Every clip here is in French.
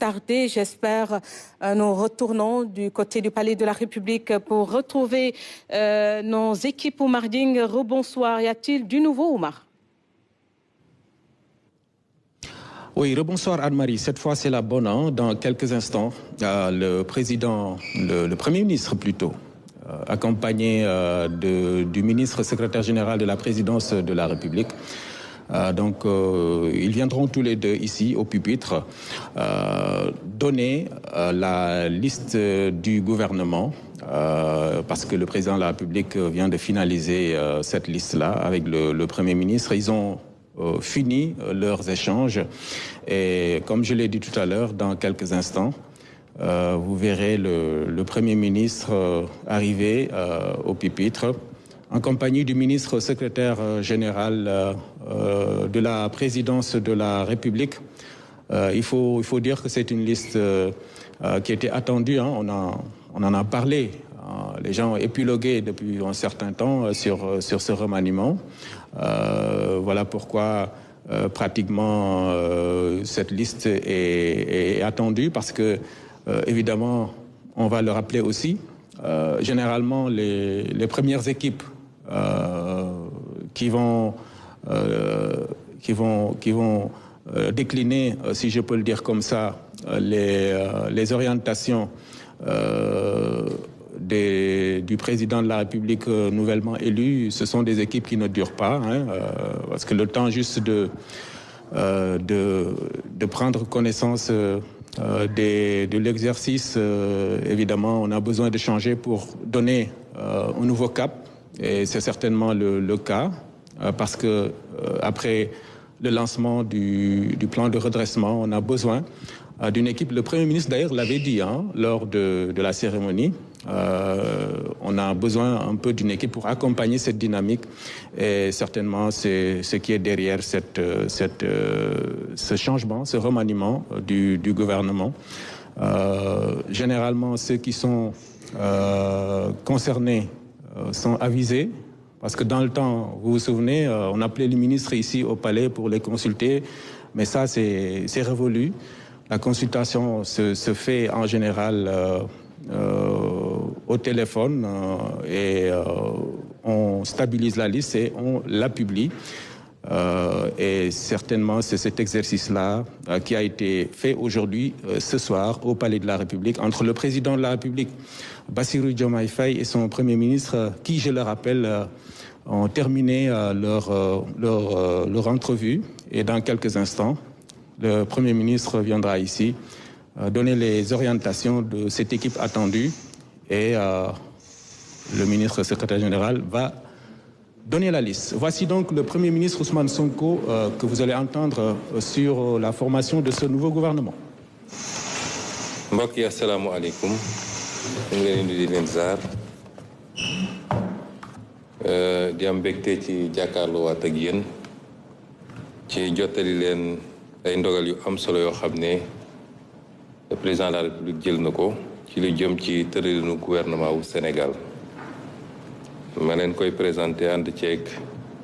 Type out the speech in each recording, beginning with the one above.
Tardé, j'espère. Nous retournons du côté du Palais de la République pour retrouver nos équipes Oumar Ding. Rebonsoir. Y a-t-il du nouveau, Oumar? Oui, rebonsoir Anne-Marie. Cette fois, c'est la bonne. Dans quelques instants, le président, le Premier ministre plutôt, accompagné du ministre secrétaire général de la présidence de la République, ils viendront tous les deux ici au pupitre donner la liste du gouvernement parce que le président de la République vient de finaliser cette liste-là avec le Premier ministre. Ils ont fini leurs échanges et comme je l'ai dit tout à l'heure, dans quelques instants, vous verrez le Premier ministre arriver au pupitre en compagnie du ministre secrétaire général de la présidence de la République. Il faut dire que c'est une liste qui était attendue. On en a parlé. Les gens ont épilogué depuis un certain temps sur ce remaniement. Voilà pourquoi pratiquement cette liste est attendue parce que, évidemment, on va le rappeler aussi, généralement les premières équipes qui vont décliner, si je peux le dire comme ça, les orientations du président de la République nouvellement élu. Ce sont des équipes qui ne durent pas, parce que le temps juste de prendre connaissance de l'exercice, évidemment, on a besoin de changer pour donner un nouveau cap. Et c'est certainement le cas, parce que après le lancement du plan de redressement, on a besoin d'une équipe. Le Premier ministre, d'ailleurs, l'avait dit lors de la cérémonie. On a besoin un peu d'une équipe pour accompagner cette dynamique. Et certainement, c'est ce qui est derrière ce changement, ce remaniement du gouvernement. Généralement, ceux qui sont concernés sont avisés, parce que dans le temps, vous vous souvenez, on appelait les ministres ici au palais pour les consulter, mais ça, c'est révolu. La consultation se fait en général au téléphone et on stabilise la liste et on la publie. Et certainement, c'est cet exercice-là qui a été fait aujourd'hui, ce soir, au Palais de la République, entre le président de la République, Bassirou Diomaye Faye, et son Premier ministre, qui, je le rappelle, ont terminé leur entrevue. Et dans quelques instants, le Premier ministre viendra ici donner les orientations de cette équipe attendue et le ministre secrétaire général va donner la liste. Voici donc le Premier ministre Ousmane Sonko que vous allez entendre sur la formation de ce nouveau gouvernement. Mbokk yi assalaamu aleykum ñu ngi leen di leen ziar di am mbégte ci jàkkaarloo waat ak yéen ci jottali leen ay ndogal yu am solo yoo xam ne le président de la République jël na ko ci lu jëm ci tëralinu gouvernement wu Sénégal. ma leen koy présenté ànd ceeg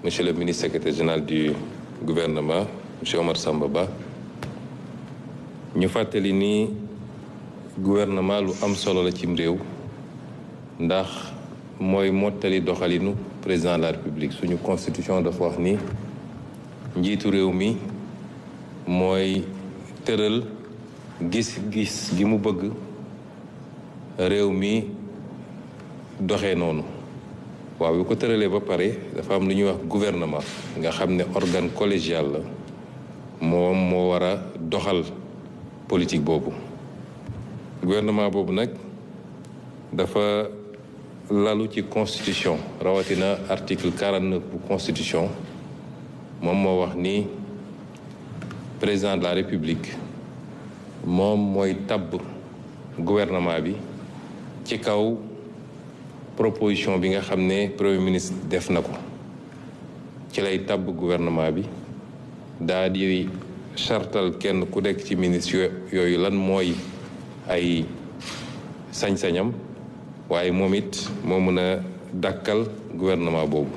monsieur le ministre secrétaire général du gouvernement monsieur Omar Samba Ba. ñu fàttali ni gouvernement lu am solo la cim réew ndax mooy mottali doxalinu président de la République. suñu constitution dafa wax ni njiitu réew mi mooy tëral gis-gis gi mu bëgg réew mi doxee noonu. waaw bi ko tëralee ba pare dafa am lu ñuy wax gouvernement nga xam ne organe collégial la moom moo war a doxal politique boobu. gouvernement boobu nag dafa lalu ci constitution rawatina article 49 bu constitution moom moo wax ni président de la République moom mooy tabb gouvernement bi ci kaw proposition bi nga xam ne premier ministre def na ko. ci lay tabb gouvernement bi daa di chartal kenn ku nekk ci ministre yooyu lan mooy ay sañ-sañam waaye moom it moo mën a dakkal gouvernement boobu.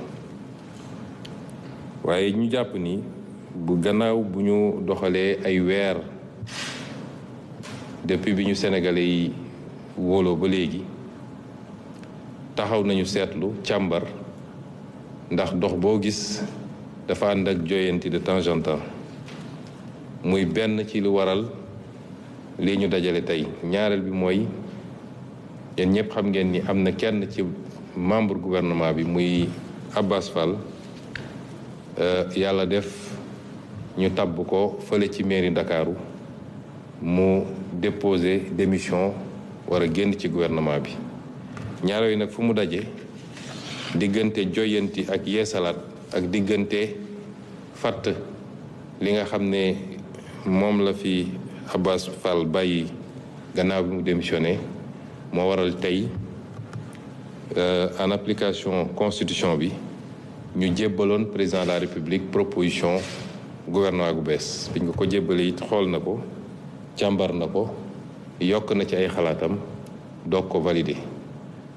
waaye ñu jàpp ni bu gannaaw bu ñu doxalee ay weer depuis bi ñu Sénégalais yi wóoloo ba léegi taxaw nañu seetlu càmbar ndax dox boo gis dafa ànd ak joyanti de temps en temps muy benn ci lu waral lii ñu dajale tey. ñaareel bi mooy yéen ñëpp xam ngeen ni am na kenn ci membre gouvernement bi muy Abbas Fall yàlla def ñu tabb ko fële ci mairie Ndakaaru mu déposé démission war a génn ci gouvernement bi. ñaar yooyu nag fu mu daje diggante joyanti ak yeesalaat ak diggante fàtt li nga xam ne moom la fi Abbas Fall bàyyi gannaaw bi mu démissionné moo waral tey en application constitution bi ñu jébbaloon président de la république proposition gouvernement gu bees. biñ ko jébbalee it xool na ko càmbar na ko yokk na ci ay xalaatam doog ko validé.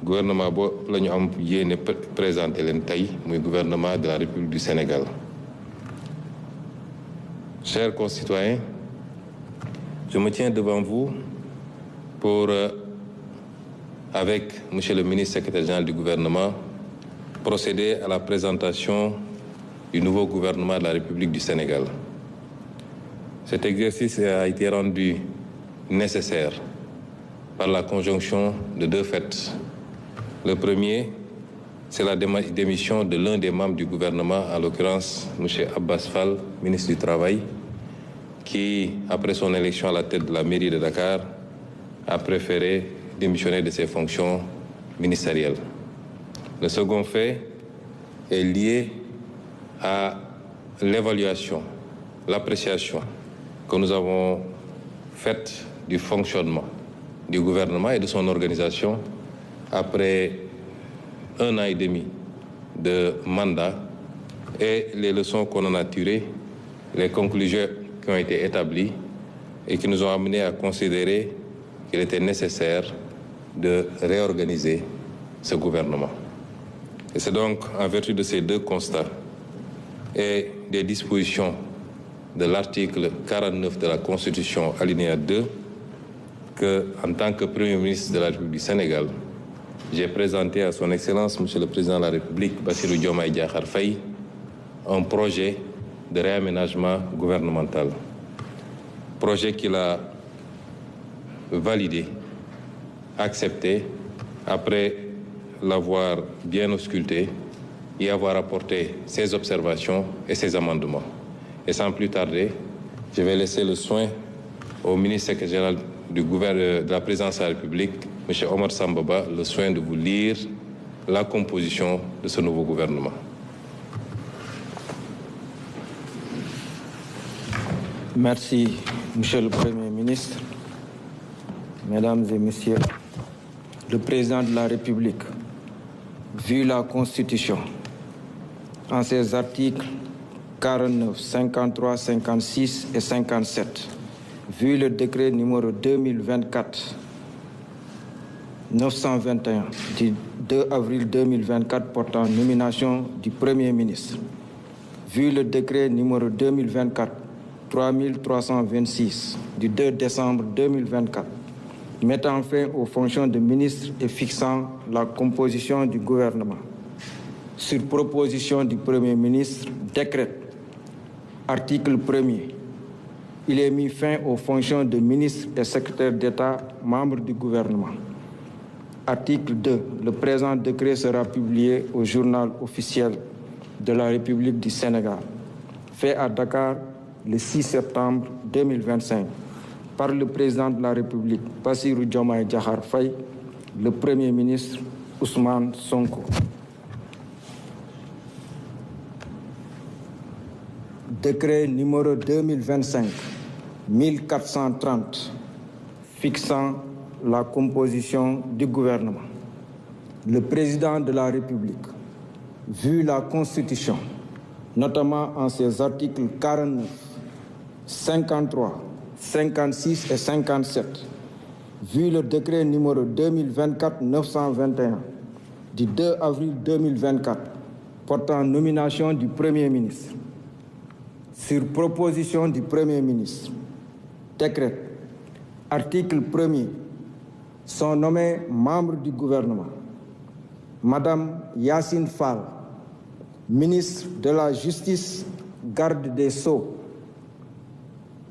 gouvernement boo la ñu am yéene présenté leen tey muy gouvernement de la république du Sénégal. Chers concitoyens, je me tiens devant vous pour, avec monsieur le ministre secrétaire général du gouvernement, procéder à la présentation du nouveau gouvernement de la République du Sénégal. Cet exercice a été rendu nécessaire par la conjonction de deux faits. Le premier, c'est la démission de l'un des membres du gouvernement, en l'occurrence M. Abbas Fall, ministre du Travail, qui, après son élection à la tête de la mairie de Dakar, a préféré démissionner de ses fonctions ministérielles. Le second fait est lié à l'évaluation, l'appréciation que nous avons faite du fonctionnement du gouvernement et de son organisation après 1 an et demi de mandat et les leçons qu'on en a tirées, les conclusions qui ont été établies et qui nous ont amenés à considérer qu'il était nécessaire de réorganiser ce gouvernement. Et c'est donc en vertu de ces deux constats et des dispositions de l'article 49 de la Constitution, alinéa 2, que, en tant que Premier ministre de la République du Sénégal, j'ai présenté à son Excellence, Monsieur le Président de la République, Bassirou Diomaye Diakhar Faye, un projet de réaménagement gouvernemental. Projet qu'il a validé, accepté, après l'avoir bien ausculté et avoir apporté ses observations et ses amendements. Et sans plus tarder, je vais laisser le soin au ministre secrétaire général de la Présidence de la République, M. Omar Sambaba, le soin de vous lire la composition de ce nouveau gouvernement. Merci, Monsieur le Premier ministre. Mesdames et Messieurs, le Président de la République, vu la Constitution, en ses articles 49, 53, 56 et 57, vu le décret numéro 2024-921 du 2 avril 2024 portant nomination du Premier ministre, vu le décret numéro 2024-3326 du 2 décembre 2024, mettant fin aux fonctions de ministre et fixant la composition du gouvernement. Sur proposition du Premier ministre, décrète, article 1er, il est mis fin aux fonctions de ministre et secrétaire d'État, membres du gouvernement. Article 2, le présent décret sera publié au journal officiel de la République du Sénégal, fait à Dakar le 6 septembre 2025, par le président de la République, Bassirou Diomaye Diakhar Faye, le Premier ministre Ousmane Sonko. Décret numéro 2025-1430 fixant la composition du gouvernement. Le président de la République, vu la Constitution, notamment en ses articles 49, 53, 56 et 57, vu le décret numéro 2024-921 du 2 avril 2024 portant nomination du Premier ministre, sur proposition du Premier ministre, décrète Article 1er. Sont nommés membres du gouvernement Madame Yacine Fall, ministre de la Justice, garde des Sceaux.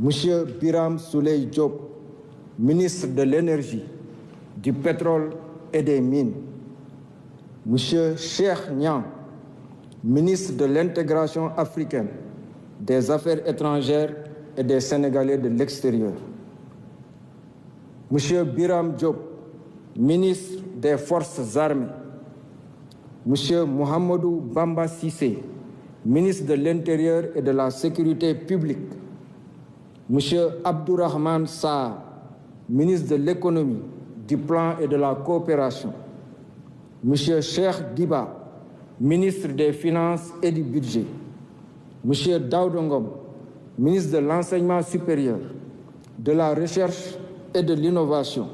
Monsieur Biram Souley Diop, ministre de l'Énergie, du Pétrole et des Mines. Monsieur Cheikh Niang, ministre de l'Intégration africaine, des Affaires étrangères et des Sénégalais de l'extérieur. Monsieur Biram Diop, ministre des Forces armées. Monsieur Mohamedou Bamba Sissé, ministre de l'Intérieur et de la Sécurité publique. Monsieur Abdourahmane Sarr, ministre de l'Économie, du Plan et de la Coopération. Monsieur Cheikh Diba, ministre des Finances et du Budget. Monsieur Daouda Ngom, ministre de l'Enseignement supérieur, de la Recherche et de l'Innovation.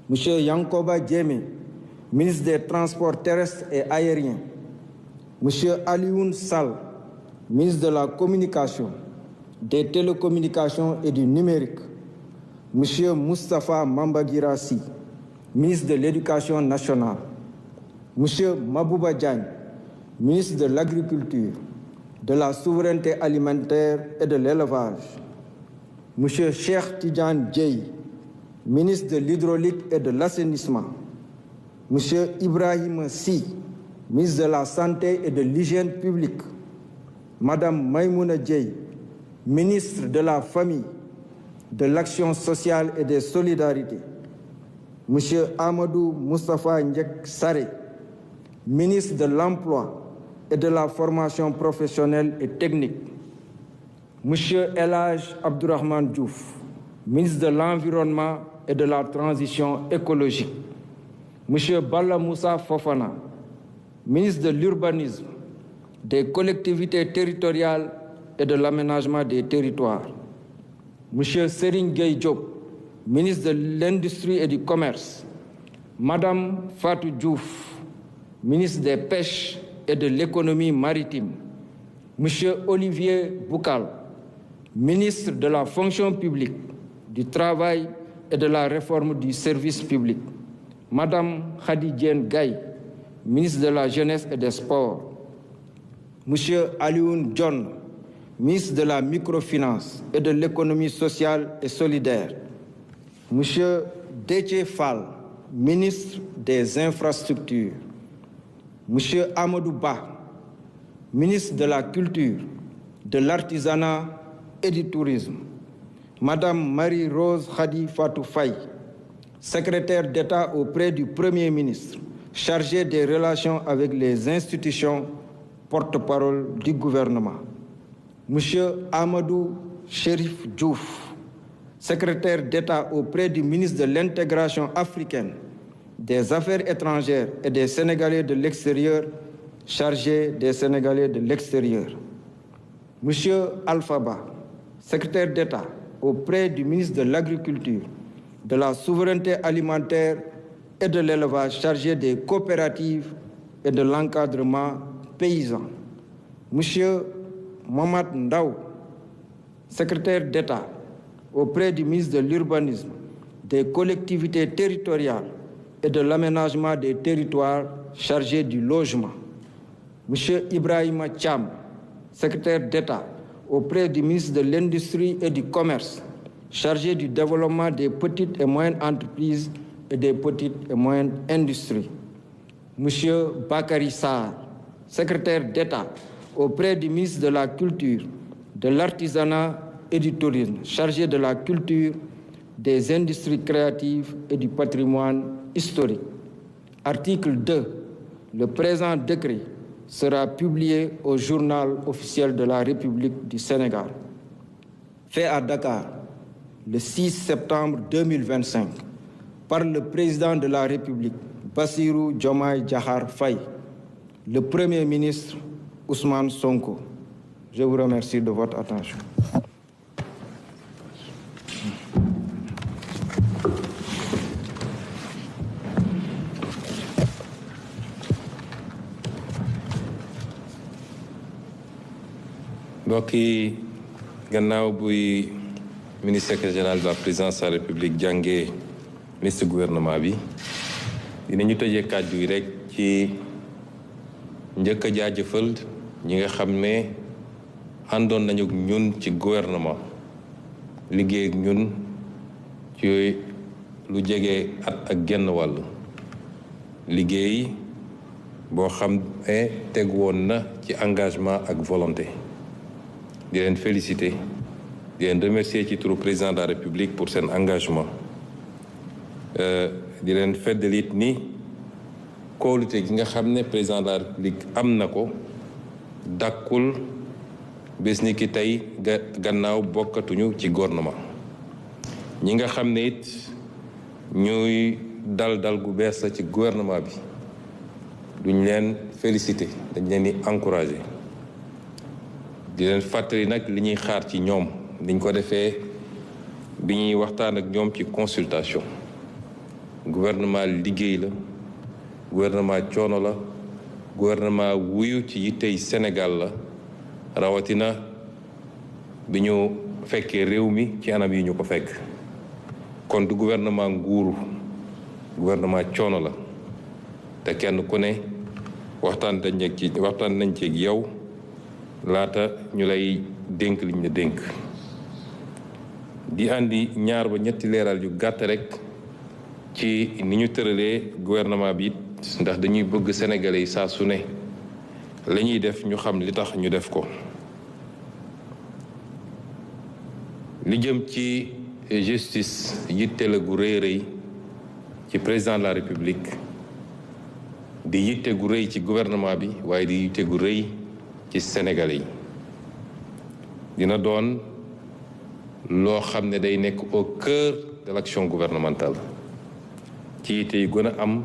Monsieur Yankoba Diémé, ministre des Transports terrestres et aériens. Monsieur Alioune Sall, ministre de la Communication, des Télécommunications et du Numérique. Monsieur Moustapha Mambagirassi, ministre de l'Éducation nationale. Monsieur Mabouba Diagne, ministre de l'Agriculture, de la Souveraineté alimentaire et de l'Élevage. Monsieur Cheikh Tidiane Dièye, ministre de l'Hydraulique et de l'Assainissement. Monsieur Ibrahim Sy, ministre de la Santé et de l'Hygiène publique. Madame Maïmouna Dièye, ministre de la Famille, de l'Action sociale et des Solidarités. Monsieur Amadou Moustapha Ndiek Saré, ministre de l'Emploi et de la Formation professionnelle et technique. Monsieur El Hadj Abdourahmane Diouf, ministre de l'Environnement et de la Transition écologique. Monsieur Balla Moussa Fofana, ministre de l'Urbanisme, des Collectivités territoriales et de l'Aménagement des territoires. Monsieur Serigne Gueye Diop, ministre de l'Industrie et du Commerce. Madame Fatou Diouf, ministre des Pêches et de l'Économie maritime. Monsieur Olivier Boukal, ministre de la Fonction publique, du Travail et de la Réforme du service public. Madame Khady Diène Gaye, ministre de la Jeunesse et des Sports. Monsieur Alioune John, ministre de la Microfinance et de l'Économie sociale et solidaire. Monsieur Déthié Fall, ministre des Infrastructures. Monsieur Amadou Ba, ministre de la Culture, de l'Artisanat et du Tourisme. Madame Marie-Rose Khady Fatou Faye, secrétaire d'État auprès du Premier ministre, chargée des relations avec les institutions, porte-parole du gouvernement. Monsieur Amadou Chérif Diouf, secrétaire d'État auprès du ministre de l'Intégration africaine, des Affaires étrangères et des Sénégalais de l'extérieur, chargé des Sénégalais de l'extérieur. Monsieur Alpha Ba, secrétaire d'État auprès du ministre de l'Agriculture, de la Souveraineté alimentaire et de l'Élevage, chargé des coopératives et de l'encadrement paysan. Monsieur Mohamed Ndaw, secrétaire d'État auprès du ministre de l'Urbanisme, des collectivités territoriales et de l'aménagement des territoires, chargé du logement. Monsieur Ibrahima Thiam, secrétaire d'État auprès du ministre de l'Industrie et du Commerce, chargé du développement des petites et moyennes entreprises et des petites et moyennes industries. Monsieur Bakary Sarr, secrétaire d'État auprès du ministre de la Culture, de l'Artisanat et du Tourisme, chargé de la culture, des industries créatives et du patrimoine historique. Article 2. Le présent décret sera publié au journal officiel de la République du Sénégal. Fait à Dakar, le 6 septembre 2025, par le président de la République, Bassirou Diomaye Diakhar Faye, le Premier ministre Ousmane Sonko. Je vous remercie de votre attention. mbokk yi gannaaw buy ministre secrétaire général de la présidence de la République jàngee liste gouvernement bi dinañu tëjee kàddu yi rek ci njëkk a jaajëfal ñi nga xam ne àndoon nañu ñun ci gouvernement liggéey ak ñun ci lu jege at ak genn wàll liggéey boo xam ne teg woon na ci engagement ak volonté di leen féliciter di leen remercier ci turu président de la République pour seen engagement di leen feddalit ni kóolute gi nga xam ne président de la République am na ko dàkkul bés ni ki tey gannaaw bokkatuñu ci gouvernement ñi nga xam ne it ñuy dal gu bees la ci gouvernement bi duñ leen féliciter dañ leen di encourager di leen fàttali nag li ñuy xaar ci ñoom niñ ko defee bi ñuy waxtaan ak ñoom ci consultation gouvernement liggéey la gouvernement coono la gouvernement wuyu ci yittey Sénégal la rawatina bi ñu fekkee réew mi ci anam yi ñu ko fekk kon du gouvernement nguuru gouvernement coono la te kenn ku ne waxtaan nañ ci ak yow laata ñu lay dénk liñ la dénk di andi ñaar ba ñetti leeral yu gàtt rek ci ni ñu tëralee gouvernement bi ndax dañuy bëgg sénégalais yi saa su ne la ñuy def ñu xam li tax ñu def ko li jëm ci justice yitte la gu rëy rëy ci président de la république di yitte gu rëy ci gouvernement bi waaye di yitte gu rëy ci sénégalais yi dina doon loo xam ne day nekk au cœur de l'action gouvernementale ci yitte yu gën a am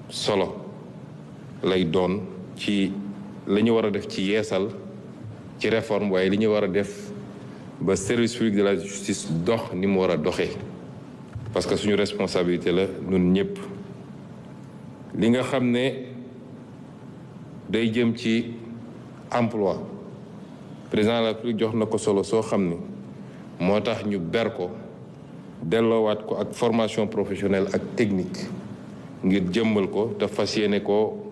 solo lay doon ci la ñu war a def ci yeesal ci réforme waaye li ñu war a def ba service public de la justice dox ni mu war a doxee parce que suñu responsabilité la ñun ñëpp li nga xam ne day jëm ci emploi président de la République jox na ko solo soo xam ni moo tax ñu ber ko delloowaat ko ak formation professionnelle ak technique ngir jëmmal ko te fas yéene ko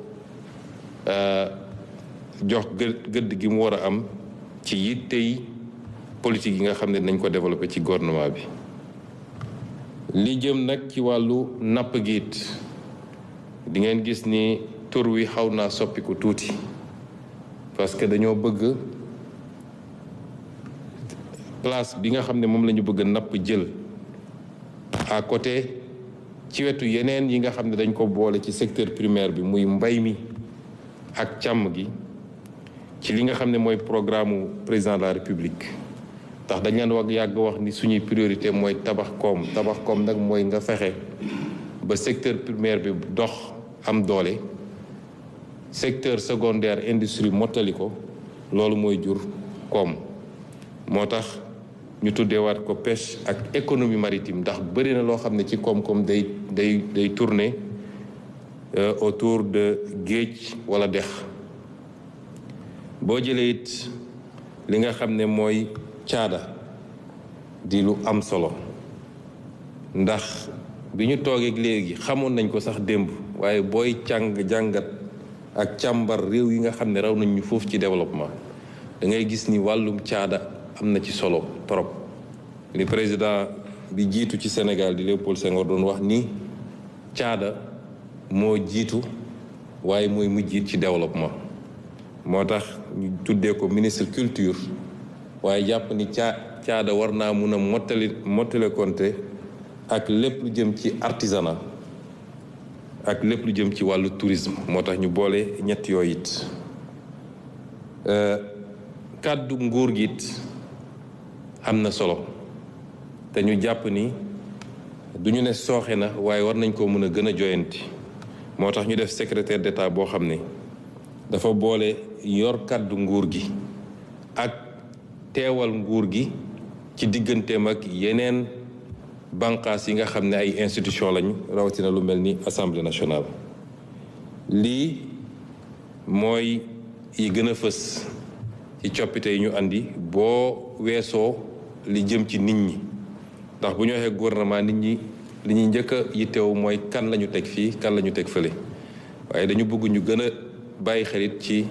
jox gëdd gi mu war a am ci yittey politique yi nga xam ne dinañ ko développé ci gouvernement bi li jëm nag ci wàllu napp giit di ngeen gis ni tur wi xaw naa soppiku tuuti parce que dañoo bëgg place bi nga xam ne moom la ñu bëgg napp jël à côté ci wetu yeneen yi nga xam ne dañ ko boole ci secteur primaire bi muy mbay mi ak càmm gi ci li nga xam ne mooy programme président de la république ndax dañ leen yàgg wax ni suñuy priorité mooy tabax koom nag mooy nga fexe ba secteur primaire bi dox am doole secteur secondaire industrie mottali ko loolu mooy jur koom moo tax ñu tuddeewaat ko pêche ak économie maritime ndax bëri na loo xam ne ci koom-koom day tourner autour de géej wala dex boo jëlee it li nga xam ne mooy caada di lu am solo ndax bi ñu toogeeg léegi xamoon nañ ko sax démb waaye booy jàngat ak càmbar réew yi nga xam ne raw nañ ñu foofu ci développement da ngay gis ni wàllum caada am na ci solo trop li président bi jiitu ci Sénégal di Léopold Senghor doon wax ni caada moo jiitu waaye mooy mujjit ci développement moo tax ñu tuddee ko ministre culture waaye jàpp ni caada war naa mun a mottale konte ak lépp lu jëm ci artisanat ak lépp lu jëm ci wàllu tourisme moo tax ñu boole ñett yooyu it kàddu nguur gi it am na solo te ñu jàpp ni du ñu ne sooxe na waaye war nañ ko mën a gën a joyanti moo tax ñu def secrétaire d'État boo xam ne dafa boole yor kàddu nguur gi ak teewal nguur gi ci digganteem ak yeneen banqaas yi nga xam ne ay institution lañu rawatina lu mel ni Assemblée nationale lii mooy yi gën a fës ci coppite yi ñu andi boo weesoo li jëm ci nit ñi ndax bu ñu waxee gouvernement nit ñi li ñuy njëkk a yitteewu mooy kan la ñu teg fii kan la ñu teg fële waaye dañu bëgg ñu gën a bàyyi xelit ci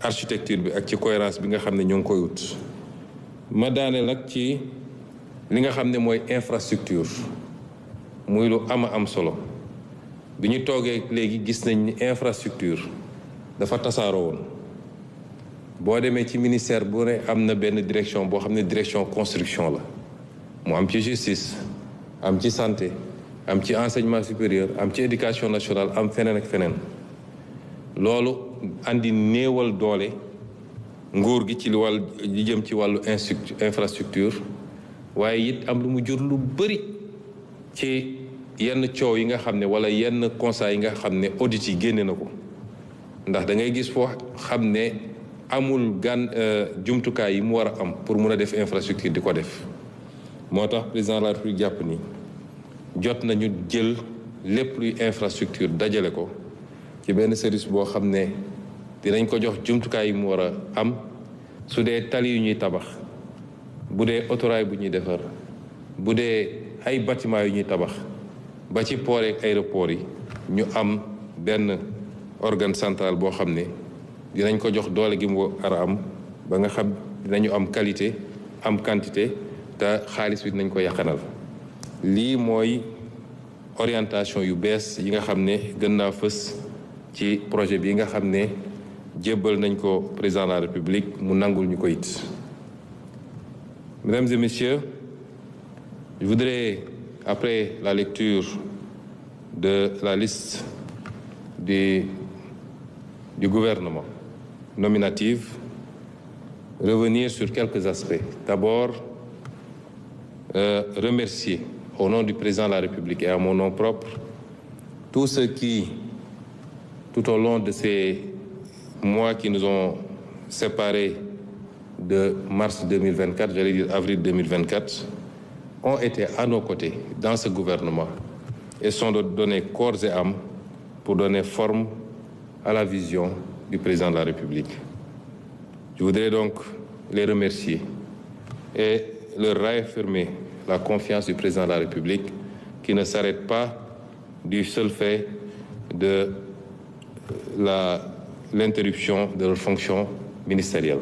architecture bi ak ci cohérence bi nga xam ne ñoo ngi koy wut. ma daaneel nag ci li nga xam ne mooy infrastructure muy lu am solo bi ñu toogee léegi gis nañ ni infrastructure dafa tasaaroo woon boo demee ci ministère bu ne am na benn direction boo xam ne direction construction la mu am ci justice am ci santé am ci enseignement supérieur am ci éducation nationale am feneen ak feneen loolu andi néewal doole nguur gi ci li jëm ci wàllu infrastructure waaye it am lu mu jur lu bëri ci yenn coow yi nga xam ne wala yenn constat yi nga xam ne audit yi génne na ko ndax da ngay gis foo xam ne amul jumtukaay yi mu war a am pour mun a def infrastructure di ko def moo tax président de la République jàpp ni jot nañu jël lépp luy infrastructure dajale ko ci benn service boo xam ne dinañ ko jox jumtukaay yi mu war a am su dee tali yu ñuy tabax bu dee autorail bu ñuy defar bu dee ay bâtiment yu ñuy tabax ba ci port ak aéroport yi ñu am benn organe central boo xam ne dinañ ko jox doole gi mu war a am ba nga xam dinañu am qualité am quantité te xaalis bi dinañ ko yàqanal lii mooy orientation yu bees yi nga xam ne gën naa fës ci projet bi nga xam ne jébbal nañ ko président de la République mu nangul ñu ko it. Mesdames et messieurs, je voudrais, après la lecture de la liste du gouvernement nominative, revenir sur quelques aspects. D'abord, remercier au nom du président de la République et à mon nom propre tous ceux qui, tout au long de ces mois qui nous ont séparés de mars 2024, j'allais dire avril 2024, ont été à nos côtés dans ce gouvernement et sont donnés corps et âme pour donner forme à la vision du président de la République. Je voudrais donc les remercier et leur réaffirmer la confiance du président de la République qui ne s'arrête pas du seul fait de l'interruption de leur fonction ministérielle.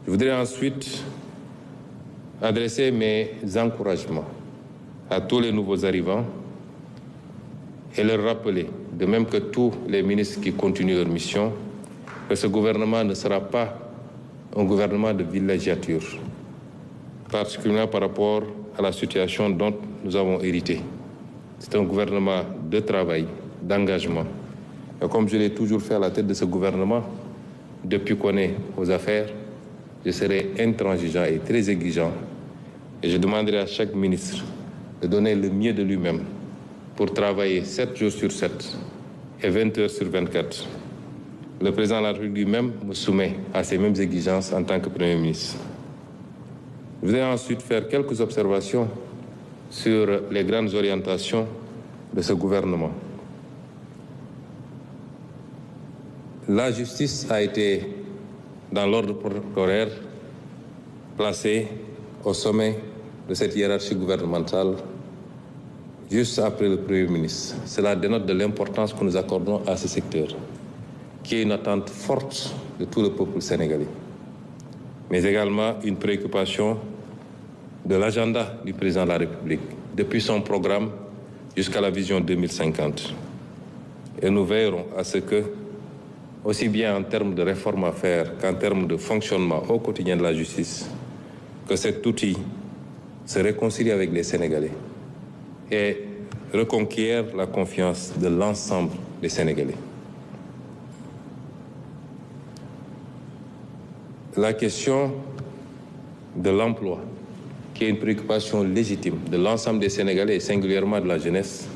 Je voudrais ensuite adresser mes encouragements à tous les nouveaux arrivants et leur rappeler, de même que tous les ministres qui continuent leur mission, que ce gouvernement ne sera pas un gouvernement de villégiature, particulièrement par rapport à la situation dont nous avons hérité. C'est un gouvernement de travail, d'engagement. Et comme je l'ai toujours fait à la tête de ce gouvernement, depuis qu'on est aux affaires, je serai intransigeant et très exigeant. Et je demanderai à chaque ministre de donner le mieux de lui-même pour travailler 7 jours sur 7 et 20 heures sur 24. Le président de la République lui-même me soumet à ces mêmes exigences en tant que Premier ministre. Je voudrais ensuite faire quelques observations sur les grandes orientations de ce gouvernement. La justice a été, dans l'ordre protocolaire, placée au sommet de cette hiérarchie gouvernementale juste après le Premier ministre. Cela dénote de l'importance que nous accordons à ce secteur, qui est une attente forte de tout le peuple sénégalais, mais également une préoccupation de l'agenda du président de la République, depuis son programme jusqu'à la vision 2050. Et nous veillerons à ce que, aussi bien en termes de réformes à faire qu'en termes de fonctionnement au quotidien de la justice, que cet outil se réconcilie avec les Sénégalais et reconquiert la confiance de l'ensemble des Sénégalais. La question de l'emploi, qui est une préoccupation légitime de l'ensemble des Sénégalais et singulièrement de la jeunesse,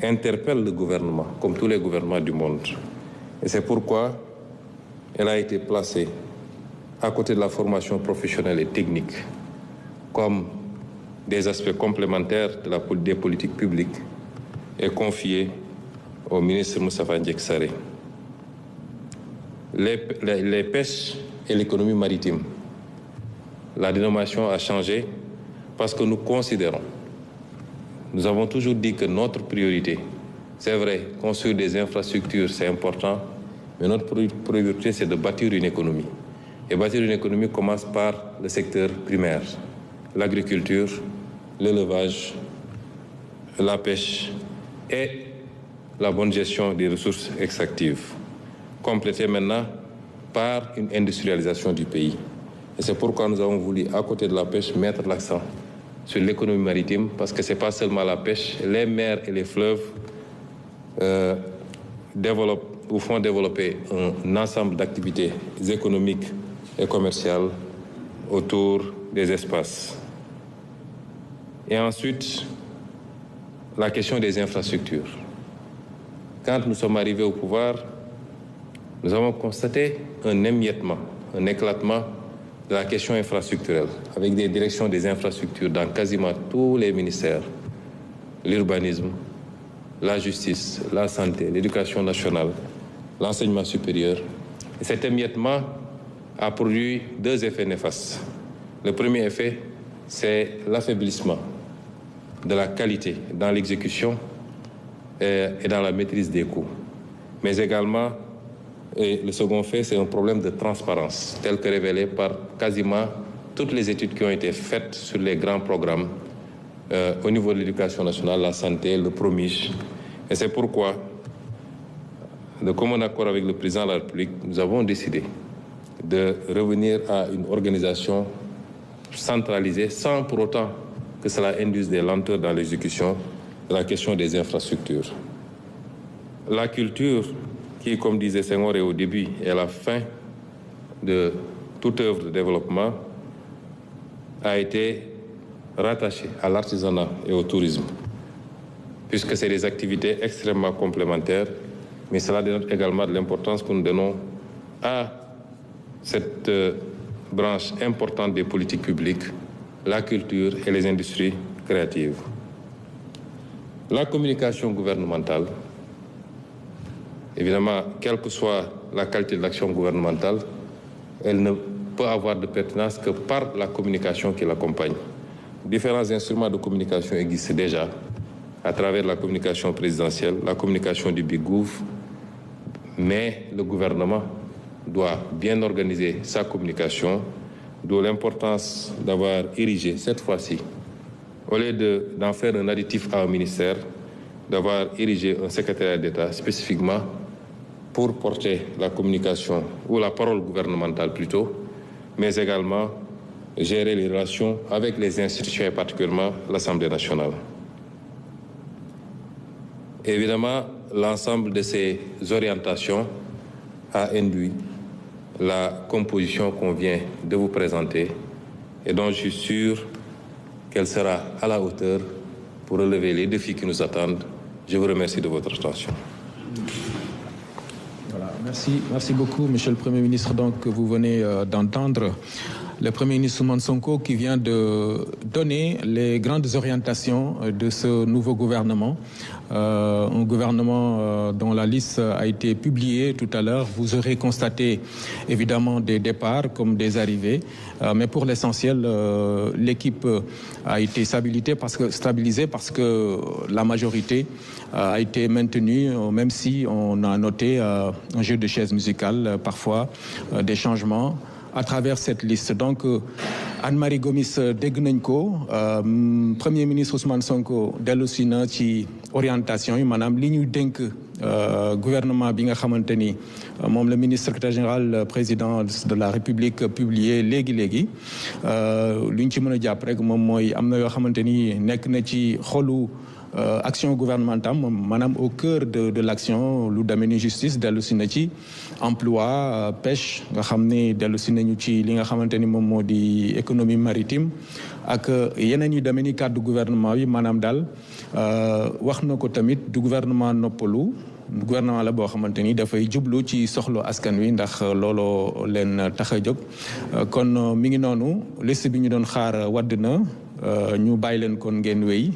interpelle le gouvernement, comme tous les gouvernements du monde. Et c'est pourquoi elle a été placée à côté de la formation professionnelle et technique comme des aspects complémentaires des politiques publiques et confiée au ministre Moustapha Ndiaye Sarré. Les pêches et l'économie maritime la dénomination a changé parce que nous considérons, nous avons toujours dit que notre priorité, c'est vrai, construire des infrastructures, c'est important, mais notre priorité, c'est de bâtir une économie. Et bâtir une économie commence par le secteur primaire, l'agriculture, l'élevage, la pêche et la bonne gestion des ressources extractives, complétée maintenant par une industrialisation du pays. Et c'est pourquoi nous avons voulu, à côté de la pêche, mettre l'accent sur l'économie maritime, parce que ce n'est pas seulement la pêche, les mers et les fleuves font développer un ensemble d'activités économiques et commerciales autour des espaces. Et ensuite, la question des infrastructures. Quand nous sommes arrivés au pouvoir, nous avons constaté un émiettement, un éclatement de la question infrastructurelle, avec des directions des infrastructures dans quasiment tous les ministères, l'urbanisme, la justice, la santé, l'éducation nationale, l'enseignement supérieur. Et cet émiettement a produit deux effets néfastes. Le premier effet, c'est l'affaiblissement de la qualité dans l'exécution et dans la maîtrise des coûts. Mais également, et le second fait, c'est un problème de transparence, tel que révélé par quasiment toutes les études qui ont été faites sur les grands programmes au niveau de l'éducation nationale, la santé, le PROMIJ. Et c'est pourquoi, de commun accord avec le président de la République, nous avons décidé de revenir à une organisation centralisée, sans pour autant que cela induise des lenteurs dans l'exécution de la question des infrastructures. La culture, qui, comme disait Senghor, est au début et à la fin de toute œuvre de développement, a été rattachée à l'artisanat et au tourisme, puisque c'est des activités extrêmement complémentaires, mais cela dénote également de l'importance que nous donnons à cette branche importante des politiques publiques, la culture et les industries créatives. La communication gouvernementale, évidemment, quelle que soit la qualité de l'action gouvernementale, elle ne peut avoir de pertinence que par la communication qui l'accompagne. Différents instruments de communication existent déjà à travers la communication présidentielle, la communication du Big Gouv, mais le gouvernement doit bien organiser sa communication, d'où l'importance d'avoir érigé cette fois-ci, au lieu d'en faire un additif à un ministère, d'avoir érigé un secrétariat d'État spécifiquement pour porter la communication, ou la parole gouvernementale plutôt, mais également gérer les relations avec les institutions et particulièrement l'Assemblée nationale. Évidemment, l'ensemble de ces orientations a induit la composition qu'on vient de vous présenter et dont je suis sûr qu'elle sera à la hauteur pour relever les défis qui nous attendent. Je vous remercie de votre attention. Voilà, merci beaucoup, Monsieur le Premier ministre. Donc, vous venez d'entendre le Premier ministre Ousmane Sonko qui vient de donner les grandes orientations de ce nouveau gouvernement. Un gouvernement dont la liste a été publiée tout à l'heure. Vous aurez constaté évidemment des départs comme des arrivées, mais pour l'essentiel, l'équipe a été stabilisée parce que la majorité a été maintenue, même si on a noté un jeu de chaises musicales, parfois des changements à travers cette liste. Donc, Anne-Marie Gomis dégg nañ ko, Premier ministre Ousmane Sonko dellu si na ci orientation yi maanaam li ñu dénk gouvernement bi nga xamante ni moom le ministre secrétaire général président de la République publié léegi li ñu ci mën a jàpp rek moom mooy am na yoo xamante ni nekk na ci xolu action gouvernementale maanaam au cœur de l'action lu demee ni justice dellu si na ci emploi pêche nga xam ne dellu si nañu ci li nga xamante ni moom moo di économie maritime ak yeneen yu demee ni cadre gouvernement yi maanaam daal wax na ko tamit du gouvernement noppalu gouvernement la boo xamante ni dafay jublu ci soxlo askan wi ndax looloo leen tax a jóg kon mi ngi noonu liste bi ñu doon xaar wadd na ñu bàyyi leen kon ngeen wéy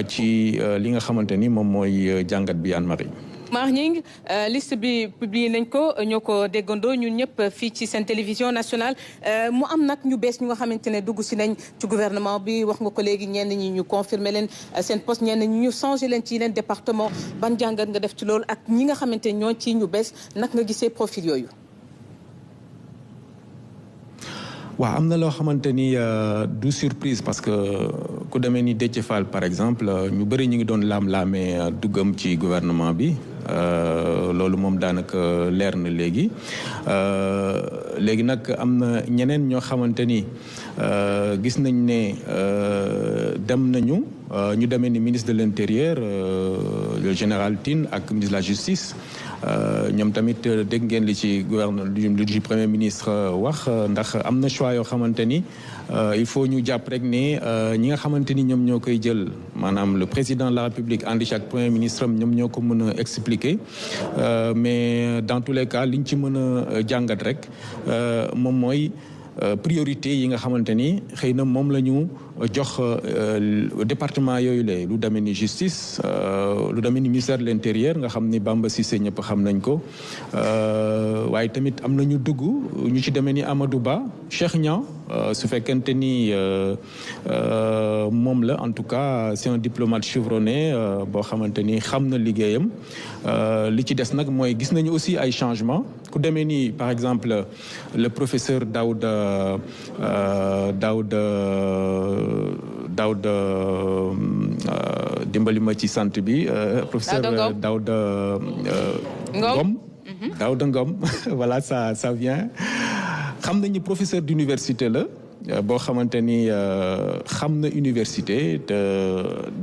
ci li nga xamante ni moom mooy jàngat bi Anne-Marie. Mar Gningue liste bi publié nañ ko ñoo ko déggandoo ñun ñëpp fii ci seen télévision nationale mu am nag ñu bees ñu nga xamante ne dugg si nañ ci gouvernement bi wax nga ko léegi ñenn ñi ñu confirmer leen seen poste ñenn ñi ñu changé leen ci leen département ban jàngat nga def ci loolu ak ñi nga xamante ne ñoo ci ñu bees nag nga gisee profil yooyu. waaw am na loo xamante ni du surprise parce que ku demee ni Déthié Fall par exemple ñu bëri ñu ngi doon laam-laamee duggam ci gouvernement bi loolu moom daanaka leer na léegi léegi nag am na ñeneen ñoo xamante ni gis nañ ne dem nañu ñu demee ni ministre de l'intérieur le général Tine ak ministre de la justice ñoom tamit dégg ngeen li ci lu ci premier ministre wax ndax am na choix yoo xamante ni il faut ñu jàpp rek ne ñi nga xamante ni ñoom ñoo koy jël maanaam le président de la République ànd ci ak premier ministre am ñoom ñoo ko mën a expliquer mais dans tous les cas liñ ci mën a jàngat rek moom mooy priorité yi nga xamante ni xëy na moom la ñu jox département yooyu la lu demee ni justice lu demee ni ministère de l'intérieur nga xam ni Bamba Cissé ñëpp xam nañ ko waaye tamit am na ñu dugg ñu ci demee ni Amadou Ba Cheikh Niang su fekkente ni moom la en tout cas c'est un diplomate chevronné boo xamante ni xam na liggéeyam li ci des nag mooy gis nañu aussi ay changements ku demee ni par exemple le professeur Daouda dimbali ma ci sant bi professeur Daouda Ngom Daouda Ngom voilà ça vient xam nañu professeur d'université la boo xamante ni xam na université te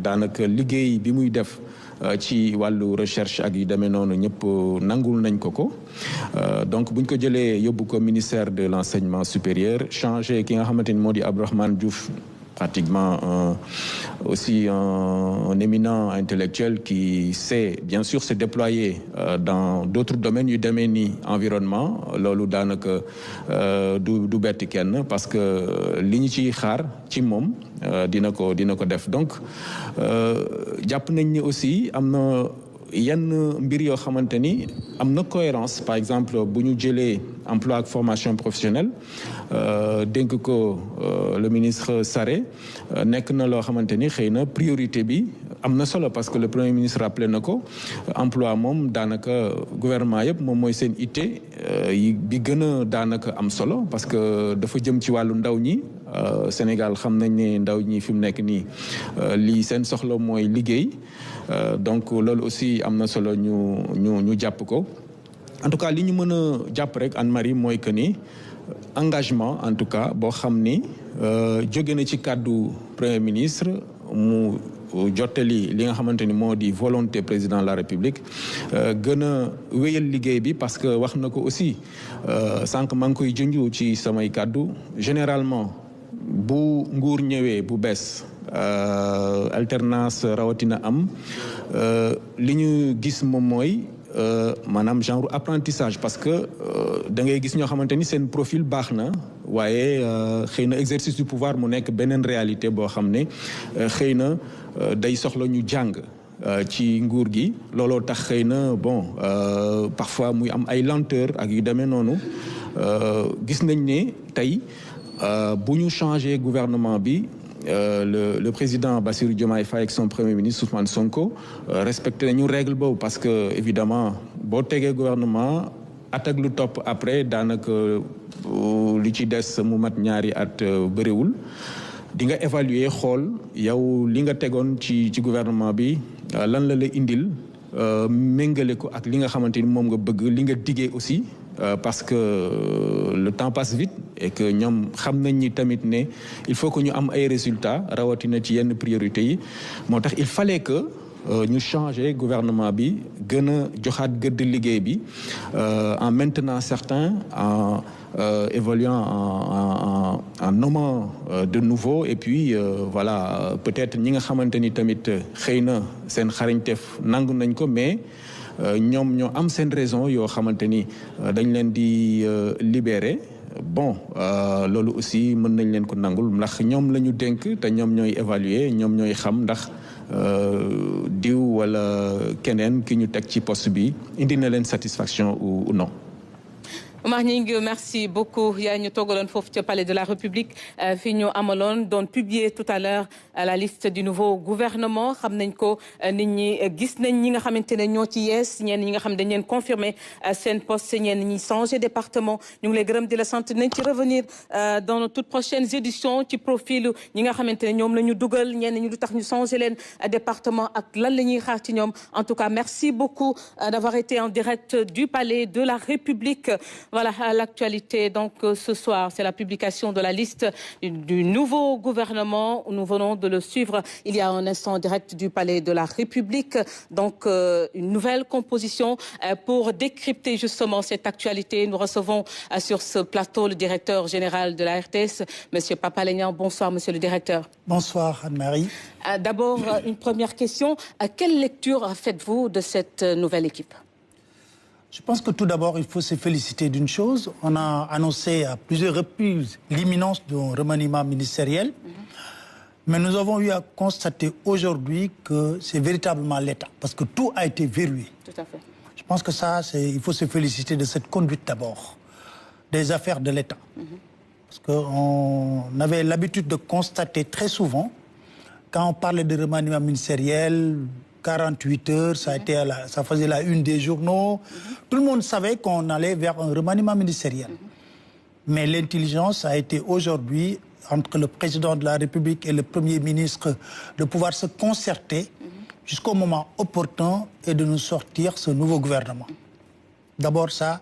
daanaka liggéey bi muy def ci wàllu recherche ak yu demee noonu ñëpp nangul nañ ko donc buñ ko jëlee yóbbu ko ministère de l'enseignement supérieur changé ki nga xamante ni moo di Abdourahmane Diouf pratiquement aussi un éminent intellectuel qui sait bien sûr se déployer dans d'autres domaines yu demee ni environnement loolu daanaka du bett kenn parce que li ñu ciy xaar ci moom dina ko def donc jàpp nañ ni aussi am na yenn mbir yoo xamante ni am na cohérence par exemple bu ñu jëlee emploi ak formation professionnelle dénk ko le ministre Sarré nekk na loo xamante ni xëy na priorité bi am na solo parce que le premier ministre rappelé na ko emploi moom daanaka gouvernement yëpp moom mooy seen itte yi bi gën a daanaka am solo parce que dafa jëm ci wàllu ndaw ñi Sénégal xam nañ ne ndaw ñi fi mu nekk nii lii seen soxla mooy liggéey donc loolu aussi am na solo ñu jàpp ko en tout cas li ñu mën a jàpp rek Anne-Marie mooy que ni engagement en tout cas boo xam ni jóge na ci kàddu premier ministre mu jottali li nga xamante ni moo di volonté président de la République gën a wéyal liggéey bi parce que wax na ko aussi sànq maa ngi koy junju ci samay kàddu généralement bu nguur ñëwee bu bees alternance rawatina am li ñu gis moom mooy maanaam genre apprentissage parce que da ngay gis ñoo xamante ni seen profil baax na waaye xëy na exercice du pouvoir mu nekk beneen réalité boo xam ne xëy na day soxla ñu jàng ci nguur gi looloo tax xëy na bon parfois muy am ay lenteur ak yu demee noonu gis nañ ne tey bu ñu changé gouvernement bi le président Bassirou Diomaye Faye ak son premier ministre Ousmane Sonko respecté nañu règle boobu parce que évidemment boo tegee gouvernement at ak lu topp après daanaka li ci des mu mat ñaari at bëriwul di nga évaluer xool yow li nga tegoon ci gouvernement bi lan la indil méngale ko ak li nga xamante ni moom nga bëgg li nga diggee aussi parce que le temps passe vite et que ñoom xam nañ ni tamit ne il faut que ñu am ay résultats rawatina ci yenn priorités yi moo tax il fallait que ñu changer gouvernement bi gën a joxaat gëdd liggéey bi en maintenant certains en évoluant en nommant de nouveau et puis voilà peut-être ñi nga xamante ni tamit xëy na seen xarañteef nangu nañ ko mais ñoom ñoo am seen raison yoo xamante ni dañ leen di libérer bon loolu aussi mën nañ leen ko nangul ndax ñoom la ñu dénk te ñoom ñooy évaluer ñoom ñooy xam ndax diw wala keneen ki ñu teg ci poste bi indi na leen satisfaction ou non. Oumar Gningue, merci beaucoup. yaa ñu toogaloon foofu ca Palais de la République fi ñu amaloon doon publier tout à l'heure la liste du nouveau gouvernement xam nañ ko nit ñi gis nañ ñi nga xamante ne ñoo ci yees ñenn ñi nga xam dañ leen confirmer seen poste ñenn ñi changer département ñu ngi lay gërëm di la sant nañ ci revenir dans nos toutes prochaines éditions ci profil ñi nga xamante ne ñoom la ñu dugal ñenn ñi lu tax ñu changer leen département ak lan la ñuy xaar ci ñoom. En tout cas, merci beaucoup d'avoir été en direct du Palais de la République. Voilà l'actualité. Donc ce soir, c'est la publication de la liste du nouveau gouvernement. Nous venons de le suivre il y a un instant en direct du Palais de la République. Donc une nouvelle composition pour décrypter justement cette actualité. Nous recevons sur ce plateau le directeur général de la RTS, Monsieur Papa Alé Niang. Bonsoir, Monsieur le directeur. Bonsoir, Anne-Marie. D'abord, une première question. Quelle lecture faites-vous de cette nouvelle équipe ? Je pense que tout d'abord, il faut se féliciter d'une chose. On a annoncé à plusieurs reprises l'imminence d'un remaniement ministériel. Mais nous avons eu à constater aujourd'hui que c'est véritablement l'État. Parce que tout a été verrouillé. Tout à fait. Je pense que ça, il faut se féliciter de cette conduite d'abord. Des affaires de l'État. Parce qu'on avait l'habitude de constater très souvent, quand on parlait de remaniement ministériel, 48 heures, ça faisait la une des journaux. Tout le monde savait qu'on allait vers un remaniement ministériel. Mais l'intelligence a été aujourd'hui, entre le président de la République et le Premier ministre, de pouvoir se concerter jusqu'au moment opportun et de nous sortir ce nouveau gouvernement. D'abord ça,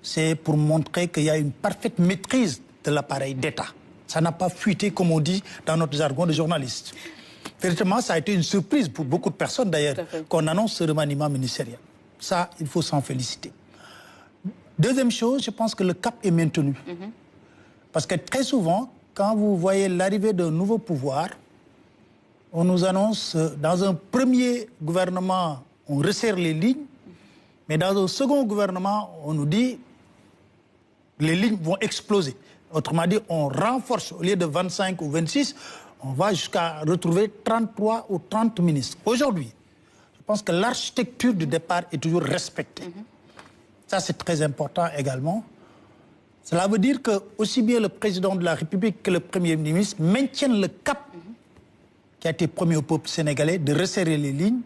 c'est pour montrer qu'il y a une parfaite maîtrise de l'appareil d'État. Ça n'a pas fuité, comme on dit dans notre jargon de journaliste. Véritablement, ça a été une surprise pour beaucoup de personnes d'ailleurs, qu'on annonce ce remaniement ministériel. Ça, il faut s'en féliciter. Deuxième chose, je pense que le cap est maintenu. Parce que très souvent, quand vous voyez l'arrivée d'un nouveau pouvoir, on nous annonce, dans un premier gouvernement, on resserre les lignes, mais dans un second gouvernement, on nous dit les lignes vont exploser. Autrement dit, on renforce, au lieu de 25 ou 26, on va jusqu'à retrouver 33 ou 30 ministres. Aujourd'hui, je pense que l'architecture du départ est toujours respectée. Ça, c'est très important également. Cela veut dire que aussi bien le président de la République que le Premier ministre maintiennent le cap qui a été promis au peuple sénégalais de resserrer les lignes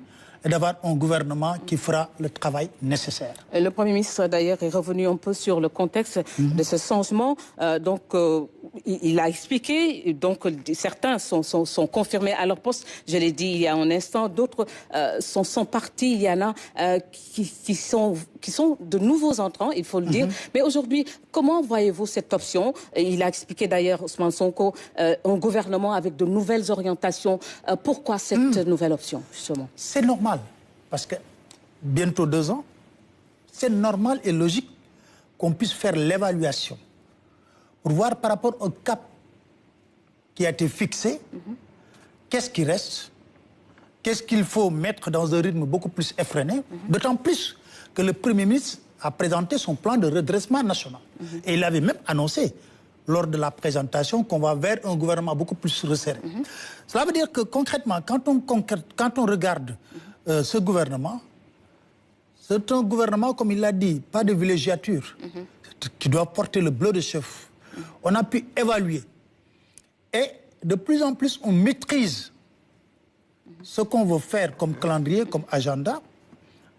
et d'avoir un gouvernement qui fera le travail nécessaire. Le Premier ministre, d'ailleurs, est revenu un peu sur le contexte de ce changement. Il a expliqué, donc certains sont confirmés à leur poste, je l'ai dit il y a un instant, d'autres sont partis, il y en a qui sont de nouveaux entrants, il faut le dire. Mais aujourd'hui, comment voyez-vous cette option? Il a expliqué d'ailleurs, Ousmane Sonko, un gouvernement avec de nouvelles orientations. Pourquoi cette nouvelle option, justement? C'est normal, parce que bientôt 2 ans, c'est normal et logique qu'on puisse faire l'évaluation pour voir par rapport au cap qui a été fixé, qu'est-ce qui reste, qu'est-ce qu'il faut mettre dans un rythme beaucoup plus effréné, d'autant plus que le Premier ministre a présenté son plan de redressement national. Et il avait même annoncé, lors de la présentation, qu'on va vers un gouvernement beaucoup plus resserré. Cela veut dire que concrètement, quand on regarde ce gouvernement, c'est un gouvernement, comme il l'a dit, pas de villégiature, qui doit porter le bleu de chef. On a pu évaluer. Et de plus en plus, on maîtrise ce qu'on veut faire comme calendrier, comme agenda,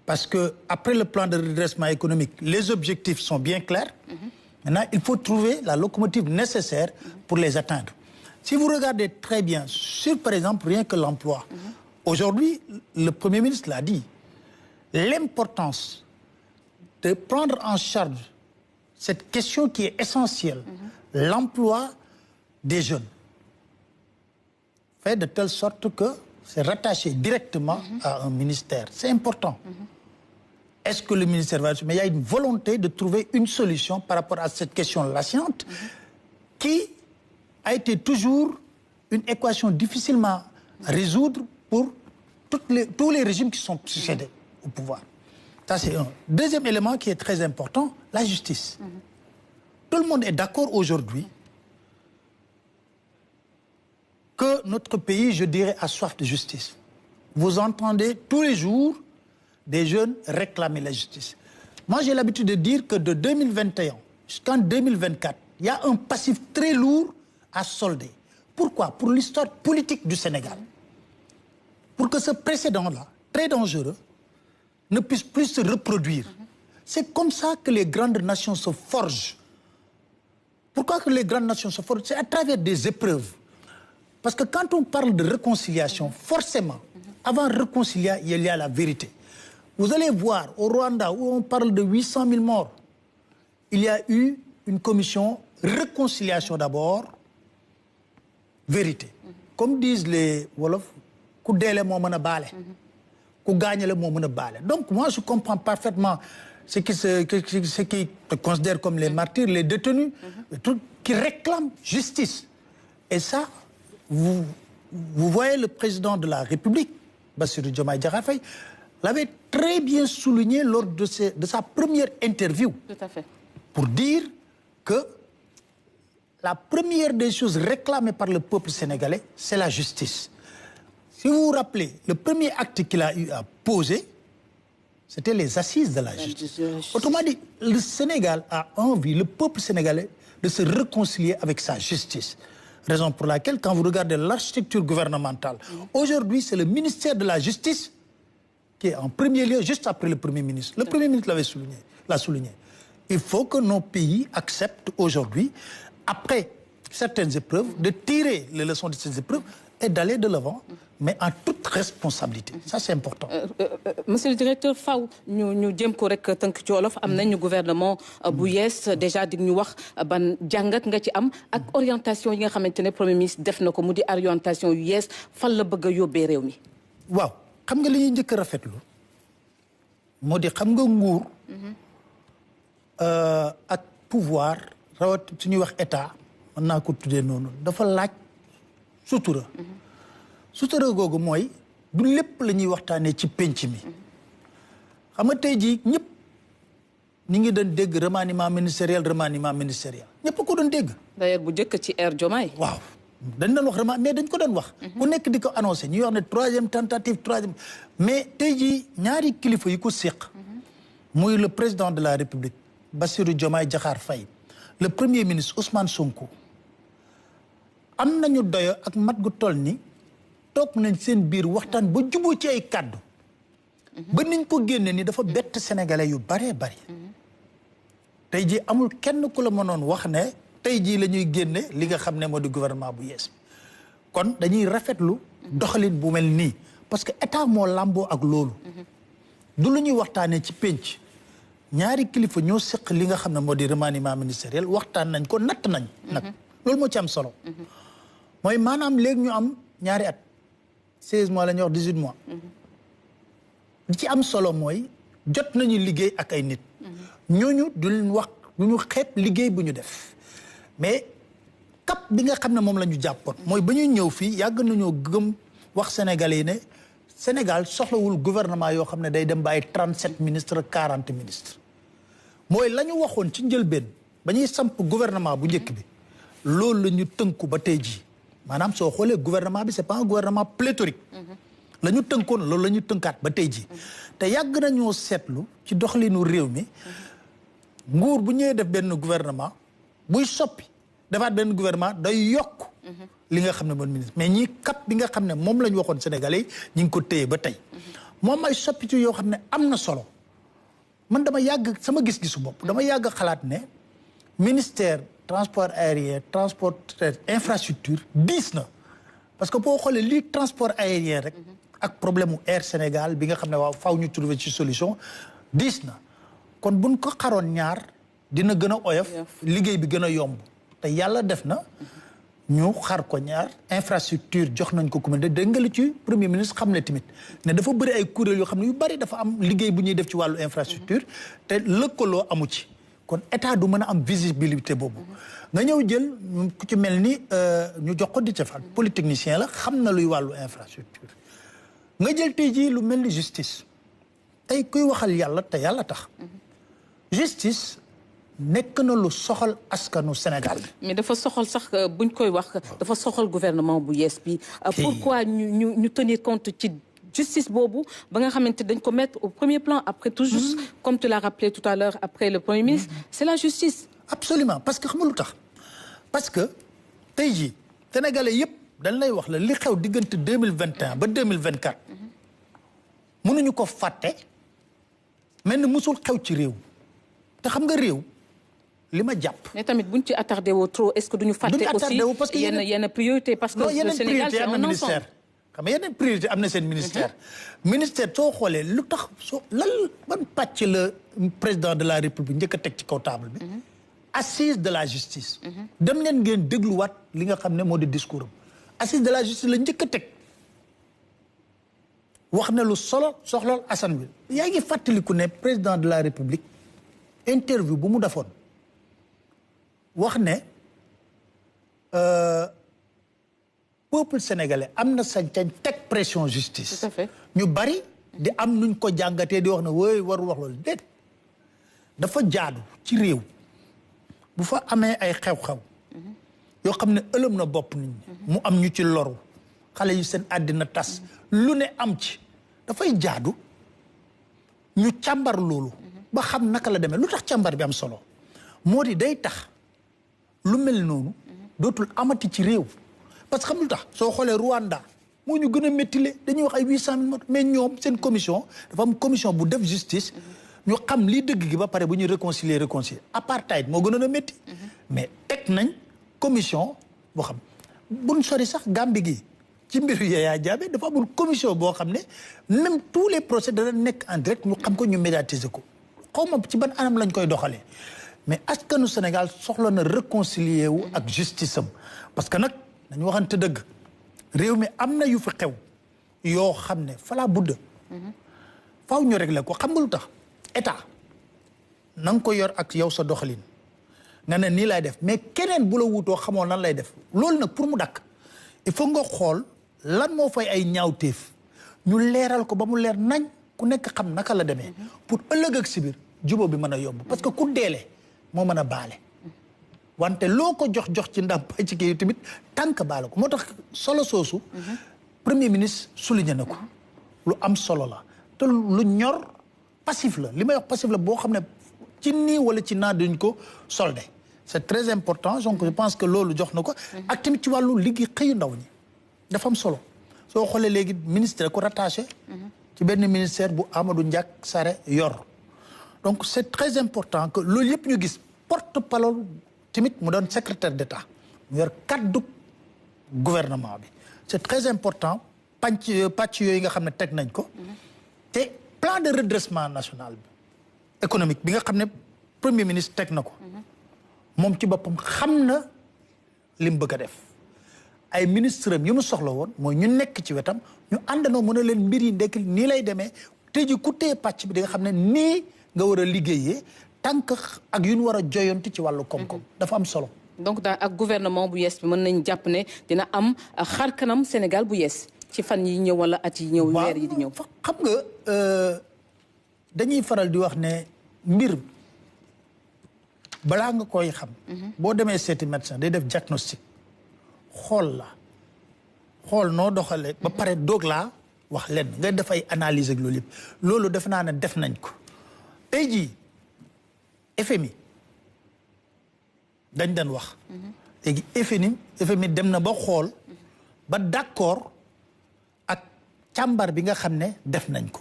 parce qu'après le plan de redressement économique, les objectifs sont bien clairs. Maintenant, il faut trouver la locomotive nécessaire pour les atteindre. Si vous regardez très bien, sur par exemple rien que l'emploi, aujourd'hui, le Premier ministre l'a dit, l'importance de prendre en charge cette question qui est essentielle, l'emploi des jeunes, fait de telle sorte que c'est rattaché directement à un ministère. C'est important. Est-ce que le ministère va... Mais il y a une volonté de trouver une solution par rapport à cette question latente qui a été toujours une équation difficilement à résoudre pour tous les régimes qui sont succédés au pouvoir. Ça, c'est un. Deuxième élément qui est très important, la justice. tout le monde est d'accord aujourd'hui que notre pays, je dirais, a soif de justice. Vous entendez tous les jours des jeunes réclamer la justice. Moi, j'ai l'habitude de dire que de 2021 jusqu'en 2024, il y a un passif très lourd à solder. Pourquoi? Pour l'histoire politique du Sénégal. Pour que ce précédent-là, très dangereux, ne puisse plus se reproduire. C'est comme ça que les grandes nations se forgent. Pourquoi que les grandes nations se forgent? C'est à travers des épreuves. Parce que quand on parle de réconciliation, forcément, avant réconcilier, il y a la vérité. Vous allez voir, au Rwanda, où on parle de 800 000 morts, il y a eu une commission réconciliation d'abord, vérité. Comme disent les Wolofs, ku deele moo mën a baale, ku gaañale moo mën a baale. Donc moi, je comprends parfaitement ceux qui te considèrent comme les martyrs, les détenus, qui réclament justice. Et ça, vous voyez le président de la République, Bassirou Diomaye Diakhar Faye, l'avait très bien souligné lors de sa première interview. Tout à fait. Pour dire que la première des choses réclamées par le peuple sénégalais, c'est la justice. Si vous vous rappelez, le premier acte qu'il a eu à poser, c'était les assises de la justice. Autrement dit, le Sénégal a envie, le peuple sénégalais, de se réconcilier avec sa justice. Raison pour laquelle, quand vous regardez l'architecture gouvernementale, aujourd'hui, c'est le ministère de la Justice qui est en premier lieu, juste après le Premier ministre. Le Premier ministre l'a souligné. Il faut que nos pays acceptent aujourd'hui, après certaines épreuves, de tirer les leçons de ces épreuves et d'aller de l'avant, mais en toute responsabilité. Ça, c'est important. Monsieur le directeur, faw ñu jëm ko rek tënk ci wolof am nañu gouvernement bu yees déjà di ñu wax ban jàngat nga ci am ak orientation yi nga xamante ne Premier ministre def na ko mu di orientation yu yees fan la bëgg a yóbbee réew mi. waaw xam nga li ñuy njëkk a rafetlu moo di xam nga nguur ak pouvoir rawat suñuy wax état mën naa ko tuddee noonu dafa laaj sutura. sutura googu mooy du lépp la ñuy waxtaanee ci penc mi xam nga tey jii ñëpp ñi ngi doon dégg remaniement ministériel ñëpp ko doon dégg. d'ailleurs bu njëkk ci ère Diomaye. waaw dañ doon wax remaniement mais dañ ko doon wax. ku nekk di ko annoncé ñuy wax ne troisième tentative mais tey jii ñaari kilifa yi ko séq. muy le président de la République Bassirou Diomaye Diakhar Faye le premier ministre Ousmane Sonko am nañu doyo ak mat gu toll ni toog nañ seen biir waxtaan ba juboo ci ay kàddu ba niñ ko génne ni dafa bett sénégalais yu baree bari tey jii amul kenn ku la mënoon wax ne tey jii la ñuy génne li nga xam ne moo di gouvernement bu yees kon dañuy rafetlu doxalin bu mel nii parce que état moo làmboo ak loolu du lu ñuy waxtaanee ci pénc ñaari kilifa ñoo seq li nga xam ne moo di remaniement ministériel waxtaan nañ ko natt nañ nag loolu moo ci am solo mooy maanaam léegi ñu am ñaari at 16 mois la ñuy wax 18 mois li ci am solo mooy jot nañu liggéey ak ay nit ñooñu duñ wax du ñu xeeb liggéey bu ñu def mais cap bi nga xam ne moom la ñu jàppoon mooy ba ñuy ñëw fii yàgg nañoo gëm wax sénégalais yi ne Sénégal soxlawul gouvernement yoo xam ne day dem ba ay 37 ministres 40 ministres mooy la ñu waxoon ci njëlbeen ba ñuy samp gouvernement bu njëkk bi loolu la ñu tënku ba tey jii maanaam soo xoolee gouvernement bi c'est pas un gouvernement pléthorique la ñu tënkoon loolu la ñu tënkaat ba tey jii te yàgg nañoo seetlu ci doxalinu réew mi nguur bu ñëwee def benn gouvernement buy soppi defaat benn gouvernement day yokk li nga xam ne moom ministre mais ñii cap bi nga xam ne moom la ñu waxoon sénégalais ñi ngi ko téye ba tey moom ay soppitu yoo xam ne am na solo man dama yàgg sama gis-gisu bopp dama yàgg xalaat ne ministère transport aérien transport infrastructure diis na parce que boo xoolee lii transport aérien rek ak problème mu Air Sénégal bi nga xam ne waaw faw ñu trouver ci solution diis na kon buñ ko xaroon ñaar dina gën a oyof liggéey bi gën a yomb te yàlla def na ñu xar ko ñaar infrastructure jox nañ ko commune dégg nga li ci premier ministre xam ne tamit ne dafa bëri ay kuréel yoo xam ne yu bëri dafa am liggéey bu ñuy def ci wàllu infrastructure te lëkkaloo amu ci kon état du mën a am visibilité boobu nga ñëw jël ku ci mel ni ñu jox ko di cefal polytechnicien la xam na luy wàllu infrastructure nga jël tey jii lu mel ni justice tey kuy waxal yàlla te yàlla tax justice nekk na lu soxal askanu Sénégal. mais dafa soxal sax buñ koy wax dafa soxal gouvernement bu yees bi. pourquoi ñu tenir compte ci justice boobu ba nga xamante dañ ko mettre au premier plan après tout juste comme tu l'as rappelé tout à l'heure après le premier ministre c'est la justice. absolument parce que xam nga lu tax parce que tey jii sénégalais yëpp dañ lay wax la li xew diggante 2021 ba 2024 mënuñu ko fàtte mel ni musul xew ci réew te xam nga réew li ma jàpp. mais tamit buñ ci attardé woo trop est-ce que duñu fàtte aussi yenn priorité parce que le Sénégal c'est un ensemble. xam nga yeneen priorité am na seen ministère. ministère soo xoolee lu tax lan ban pàcc la président de la république njëkk a teg ci kaw table bi. assise de la justice. dem leen ngeen dégluwaat li nga xam ne moo di discours am. assise de la justice la njëkk a teg wax na lu soxlool Assane bi yaa ngi fàttaliku ne président de la république interview bu mu defoon wax ne. peuple sénégalais am na sañ-sañ teg pression justice. tout à fait ñu bari di am nuñ ko jàngatee di wax ne wooy waru wax loolu déet dafa jaadu ci réew bu fa amee ay xew-xew yoo xam ne ëlëm na bopp nit ñi mu am ñu ci loru xale yu seen àddina tas lu ne am ci dafay jaadu ñu càmbar loolu ba xam naka la demee lu tax càmbar bi am solo moo di day tax lu mel noonu dootul amati ci réew. parce que xam lu tax soo xoolee Rwanda moo ñu gën a méttile dañuy wax ay 800 000 morts mais ñoom seen commission dafa am commission bu def justice ñu xam lii dëgg gi ba pare bu ñuy réconcilier apartheid moo gënoon a métti mais teg nañ commission boo xam buñ sori sax Gambie gi ci mbiru Yaya Jammeh dafa amul commission boo xam ne même tous les procès dana nekk en direct ñu xam ko ñu médiatiser ko xaw ma ci ban anam lañ koy doxalee mais askanu Sénégal soxla na réconcilier wu ak justice am parce que nag dañu waxante dëgg réew mi am na yu fi xew yoo xam ne fala budda faaw ñu régler ko xam nga lu tax état na nga ko yor ak yow sa doxalin nga ne nii lay def mais keneen bu la wutoo xamoo nan lay def loolu nag pour mu dakk il faut nga xool lan moo fay ay ñaawteef ñu leeral ko ba mu leer nañ ku nekk xam naka la demee pour ëllëg ak si biir jubóo bi mën a yomb parce que ku deele moo mën a baale wante loo ko jox ci ndàmpaay ci kii tamit tànk baale ko moo tax solo soosu premier ministre souligné na ko lu am solo la te lu ñor passif la li may wax passif la boo xam ne ci nii wala ci naa duñ ko soldé c'est très important donc je pense que loolu jox na ko ak tamit ci wàllu liggéey xëyu ndaw ñi dafa am solo soo xoolee léegi ministre ko rattaché ci benn ministère bu Amadou Ndiak Sare yor donc c'est très important que loolu yëpp ñu gis porte-parole tamit mu doon secrétaire d'État mu yor kaddu gouvernement bi c'est très important pàcc yooyu nga xam ne teg nañ ko te plan de redressement national bi économique bi nga xam ne premier ministre teg na ko moom ci boppam xam na li mu bëgg a def ay ministre am yu mu soxla woon mooy ñu nekk ci wetam ñu àndandoo mën a leen mbir yi ndekk nii lay demee te ji ku téye pàcc bi di nga xam ne nii nga war a liggéeyee tànk ak yu ñu war a joyanti ci wàllu koom-koom dafa am solo. donc daal ak gouvernement bu yees bi mën nañ jàpp ne dina am xar kanam Sénégal bu yees ci fan yi ñëw wala at yi ñëw weer yi di ñëw. xam nga dañuy faral di wax ne mbir balaa nga koy xam. boo demee seeti médecin day def diagnostic xool noo doxalee. ba pare doog laa wax lenn nga def ay analyse ak loolu yëpp loolu def naa ne def nañ ko tey jii FMI dañ daan wax. léegi FMI dem na ba xool ba d'accord ak càmbar bi nga xam ne def nañ ko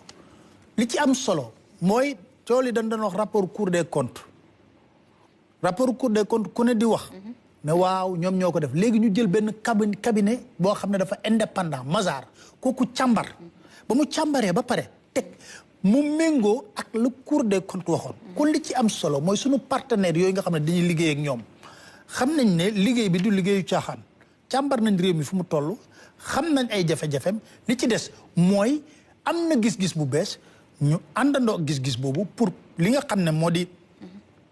li ci am solo mooy tool yi dañ doon wax rapport Cour des comptes ku ne di wax. ne waaw ñoom ñoo ko def léegi ñu jël benn cabinet boo xam ne dafa indépendant Mazars kooku càmbar ba mu càmbaree ba pare teg mu méngoo ak le Cour des comptes waxoon. kon li ci am solo mooy suñu partenaires yooyu nga xam ne dañuy liggéey ak ñoom xam nañ ne liggéey bi du liggéeyu caaxaan càmbar nañ réew mi fu mu toll xam nañ ay jafe-jafem li ci des mooy am na gis-gis bu bees ñu àndandoo gis-gis boobu pour li nga xam ne moo di.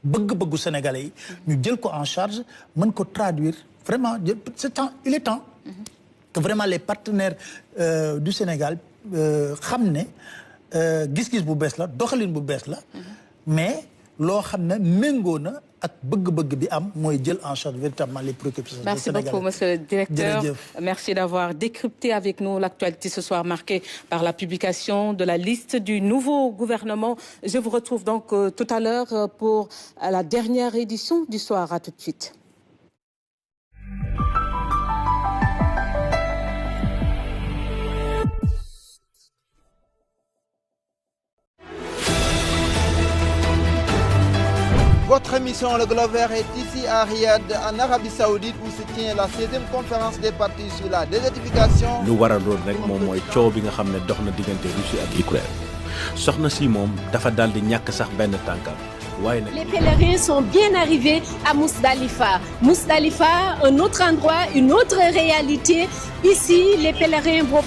bëgg-bëggu sénégalais yi ñu jël ko en charge mën ko traduire vraiment il est temps que vraiment les partenaires du Sénégal xam ne gis-gis bu bees la doxalin bu bees la mais loo xam ne méngoo na ak bëgg-bëgg bi am mooy jël en charge véritablement les préoccupations des Sénégalais. Merci beaucoup, monsieur le directeur. Merci d'avoir décrypté avec nous l'actualité ce soir marquée par la publication de la liste du nouveau gouvernement. Je vous retrouve donc tout à l'heure pour la dernière édition du soir. À tout de suite. Votre émission Le Globe Vert est ici à Riyad, en Arabie Saoudite, où se tient la 16e conférence des partis sur la désertification. lu waral loolu rek moom mooy coow bi nga xam ne dox na diggante Russie ak Ukraine soxna si moom dafa daal di ñàkk sax benn tànkam waaye nag. Les pèlerins sont bien arrivés à Mousdalifa. Mousdalifa, un autre endroit, une autre réalité. Ici, les pèlerins vont